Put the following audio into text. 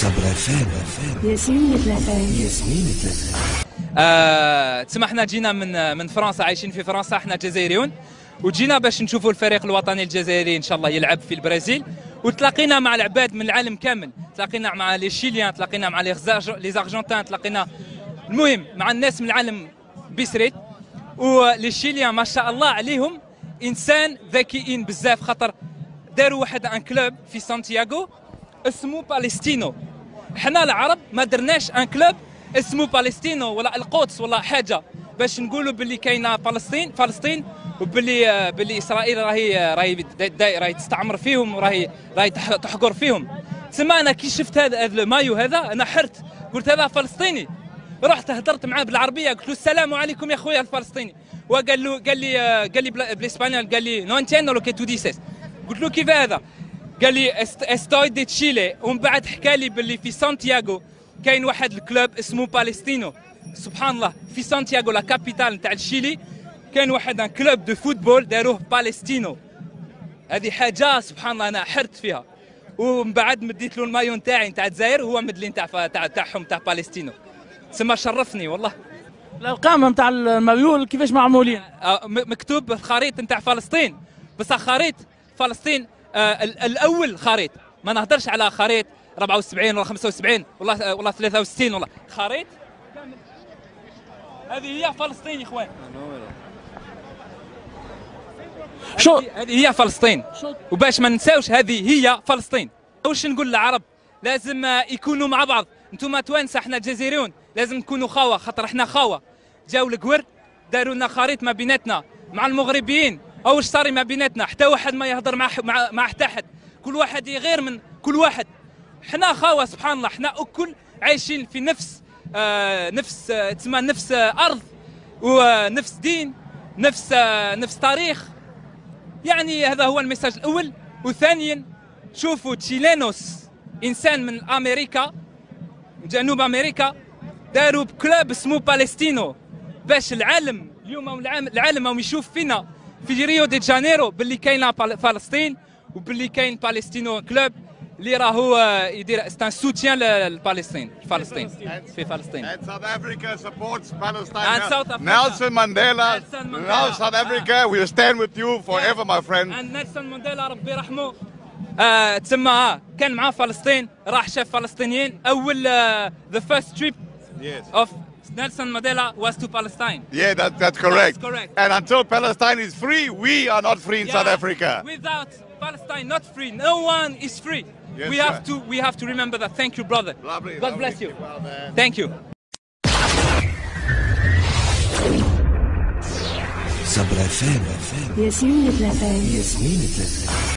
صبرا فان ياسمين ثلاثة. تسمى احنا جينا من فرنسا، عايشين في فرنسا، احنا جزائريون، وجينا باش نشوفوا الفريق الوطني الجزائري ان شاء الله يلعب في البرازيل. وتلاقينا مع العباد من العالم كامل، تلاقينا مع لي شيليان، تلاقينا مع لي زارجنتان، تلاقينا المهم مع الناس من العالم بسريت. ولي شيليان ما شاء الله عليهم انسان ذكيين بزاف، خاطر داروا واحد ان كلوب في سانتياغو اسمه باليستينو. حنا العرب ما درناش ان كلوب اسمه باليستينو ولا القدس ولا حاجه باش نقولوا باللي كاينه فلسطين وباللي اسرائيل راهي تستعمر فيهم وراهي تحقر فيهم. تسمى انا كي شفت هذا المايو هذا انا حرت، قلت هذا فلسطيني. رحت هدرت معاه بالعربيه، قلت له السلام عليكم يا خويا الفلسطيني، قال لي بالاسبانيول، قال لي نو انتينو لو كي تو ديسيس. قلت له كيف هذا؟ قال لي استوي دي تشيلي. ومن بعد حكى لي باللي في سانتياغو كاين واحد الكلوب اسمه باليستينو. سبحان الله، في سانتياغو لا كابيتال نتاع الشيلي كاين واحد ان كلوب دو فوتبول داروه باليستينو. هذه حاجه سبحان الله انا حرت فيها. ومن بعد مديت له المايو نتاعي نتاع الجزائر، هو مد لي تاعهم تاع باليستينو. تسمى شرفني والله. الارقام نتاع المايو كيفاش معمولين؟ مكتوب الخريطه نتاع فلسطين، بصح خريطه فلسطين الاول خريط، ما نهضرش على خريط 74 ولا 75 ولا 63 ولا خريط كامل. هذه هي فلسطين يا اخوان، شو هذه هي فلسطين. وباش ما ننساوش هذه هي فلسطين. واش نقول للعرب؟ لازم يكونوا مع بعض. انتم توانسه، احنا جزائريون لازم نكونوا خاوه، خاطر احنا خاوه. جاو القور داروا لنا خريط ما بيناتنا مع المغربيين، او واش صار ما بيناتنا؟ حتى واحد ما يهضر مع حتى حد، كل واحد يغير من كل واحد. حنا خاوه سبحان الله، حنا الكل عايشين في نفس ارض ونفس دين، نفس تاريخ. يعني هذا هو الميساج الاول. وثانيا شوفوا تشيلينوس، انسان من امريكا، جنوب امريكا، داروا كلوب اسمه باليستينو باش العالم اليوم العالم يشوف فينا في ريو دي جانيرو باللي كاينه فلسطين وباللي كاين باليستينو كلوب اللي راهو يدير ان سوتيان لفلسطين في فلسطين. And South Africa supports Palestine. And South Africa. Nelson Mandela. Now South Africa, we'll stand with you forever, my friend. And نيلسون مانديلا ربي يرحمه تسمى كان مع فلسطين، راح شاف فلسطينيين. أول the first trip of Nelson Mandela was to Palestine. Yeah, that's correct. That's correct. And until Palestine is free, we are not free in South Africa. Without Palestine not free, no one is free. Yes, we have to remember that. Thank you, brother. Lovely. God bless you. Well, man. Thank you. صبرا فان ياسمين ثلاثة.